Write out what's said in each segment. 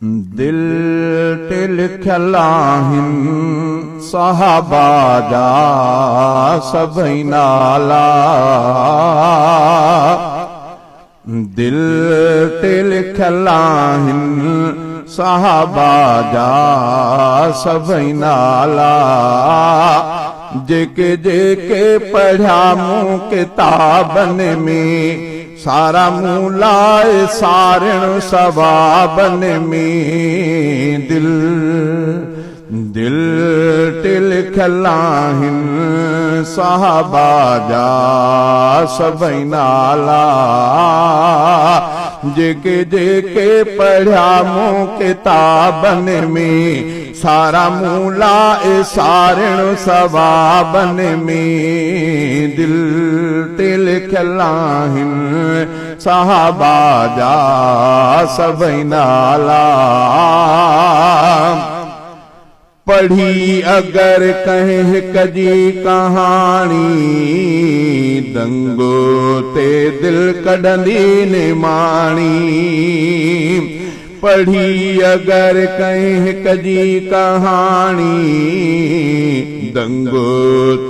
दिल ते लिखियल आहिनि सहाबा जा सभई नाला। दिल ते लिखियल आहिनि सहाबा जा सभई नाला। जेके जेके पढ़िया मूं किताबनि में सारा मूं लाए सारण सवाबनि में। दिल दिल ते लिखियल आहिनि सहाबा जा सभई नाला। जेके जेके पढ़िया मूं किताबनि में सारा मूं लाए सारण सवाबनि में। दिल ते लिखियल आहिनि सहाबा जा सभई नाला। पढ़ी अगर कंहिं हिक जी कहाणी दंगो ते दिल कढंदी निमाणी। पढ़ी अगर कंहिं हिक जी कहाणी दंगो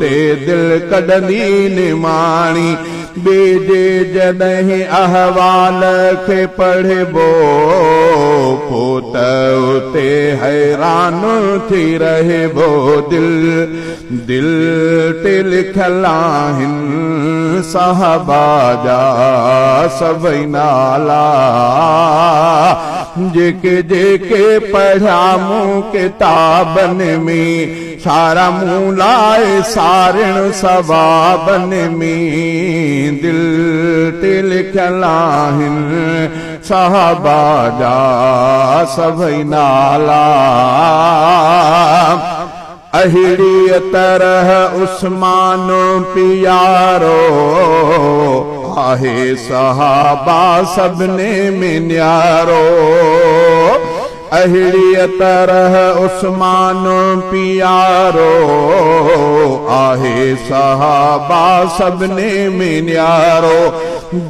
ते दिल कढंदी निमाणी। बेजे जॾहिं अहवाल खे पढ़िबो पोइ त उते हैरान थी रहिबो। दिल दिल ते लिखियल आहिनि सहाबा जा सभई नाला। जेके जेके पढ़िया मूं किताबनि में सारा मूं लाए सारण सवाबनि में। दिल ते लिखियल आहिनि सहाबा जा सभई नाला। अहिड़ीअ तरह उस्मान पियारो आहे सहाबा सभिनी में न्यारो। अहिड़ीअ तरह उस्मान पियारो आहे सहाबा सभिनी में न्यारो।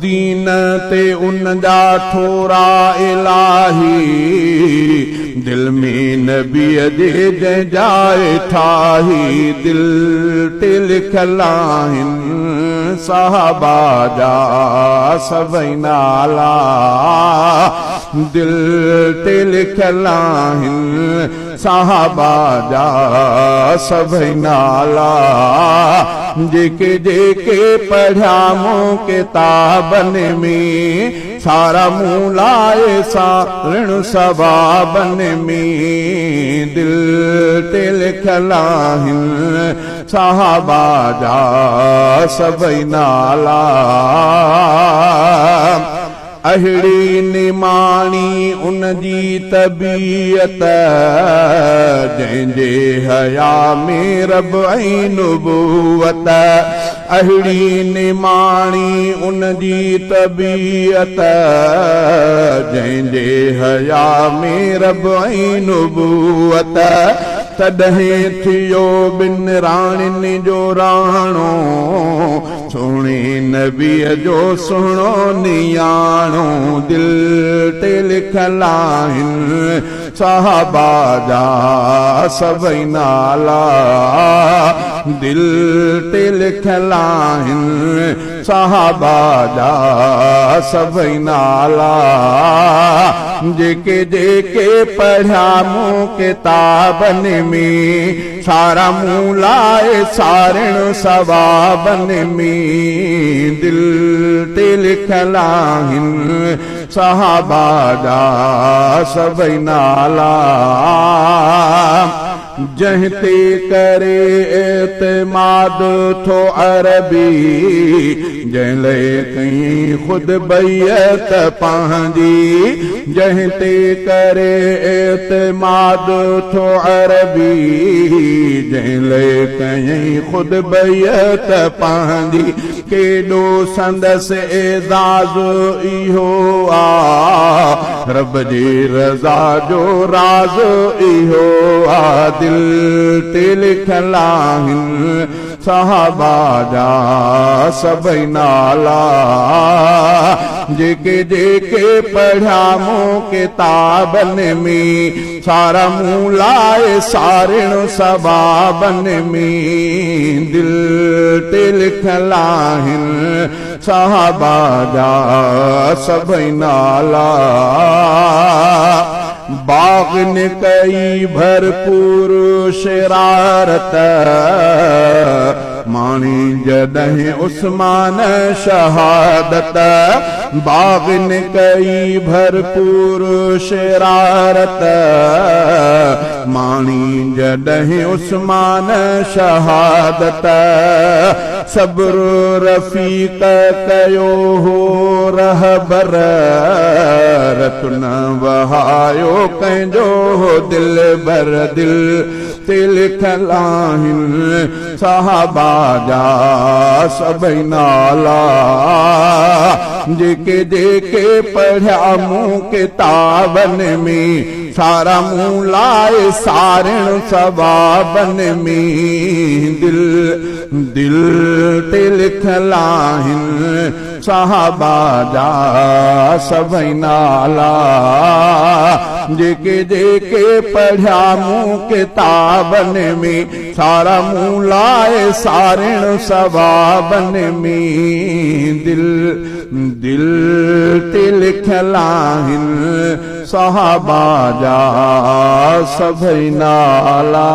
दीन ते उन जा थोरा इलाही दिल में नबीअ जे जंहिं जाइ ठाही। दिल ते लिखियल आहिनि सहाबा जा सभई नाला। दिल ते लिखियल आहिनि सहाबा जा सभई नाला। जेके जेके पढ़िया मूं किताबनि में सारा मूं लाए सारण सवाबनि में। दिल ते लिखियल आहिनि सहाबा जा सभई नाला। अहिड़ी निमाणी उन जी तबीयत जंहिंजे हया में रब ऐं नुबूवत। अहिड़ी निमाणी उन जी तबीयत जंहिंजे हया में रब ऐं नुबूवत। तॾहिं थियो ॿिन राणियुनि जो राणो सुहिणे नबीअ जो सुहिणो नियाणो। दिल ते लिखियल आहिनि सहाबा जा सभई नाला। दिल ते लिखियल आहिनि सहाबा जा सभई नाला। जेके जेके पढ़िया मूं किताबनि में सारा मूं लाए सारण सवाबनि में। दिल ते लिखियल आहिनि सहाबा जा सभई नाला। जंहिं ते करे एतमाद थो अरबी जंहिं लाइ कई ख़ुदि बैयत पंहिंजी। जंहिं ते करे एतमाद थो अरबी जंहिं लाइ कई ख़ुदि बैयत पंहिंजी। केॾो संदसि एज़ाज़ इहो आ रब जी रज़ा जो राज़ इहो आ। दिल ते लिखियल आहिनि साहबा जा सभई नाला जेके जेके पढ़िया मूं किताबनि में सारा मूं लाए सारिण सबाबनि में दिल ते लिखल आहिनि साहबा जा सभई नाला बाग ने कई भरपूर शरारत माणी जॾहिं उस्मान शहादत बाग ने कई भरपूर शरारत माणी जॾहिं उस्मान शहादत सब्र रफ़ीक कयो हो रहबर रत न वहायो कंहिंजो दिल बर दिल ते लिखल आहिनि साहबा जा सभई नाला जेके जेके पढ़िया मूं किताबनि में सारा मूं लाए सारिण सबाबनि में दिल दिल ते लिखल आहिनि साहबा जा सभई नाला जेके जेके पढ़िया मूं किताबनि में सारा मूं लाए सारिण सबाबनि में दिल दिल ते लिखल आहिनि साहबा जा सभई नाला।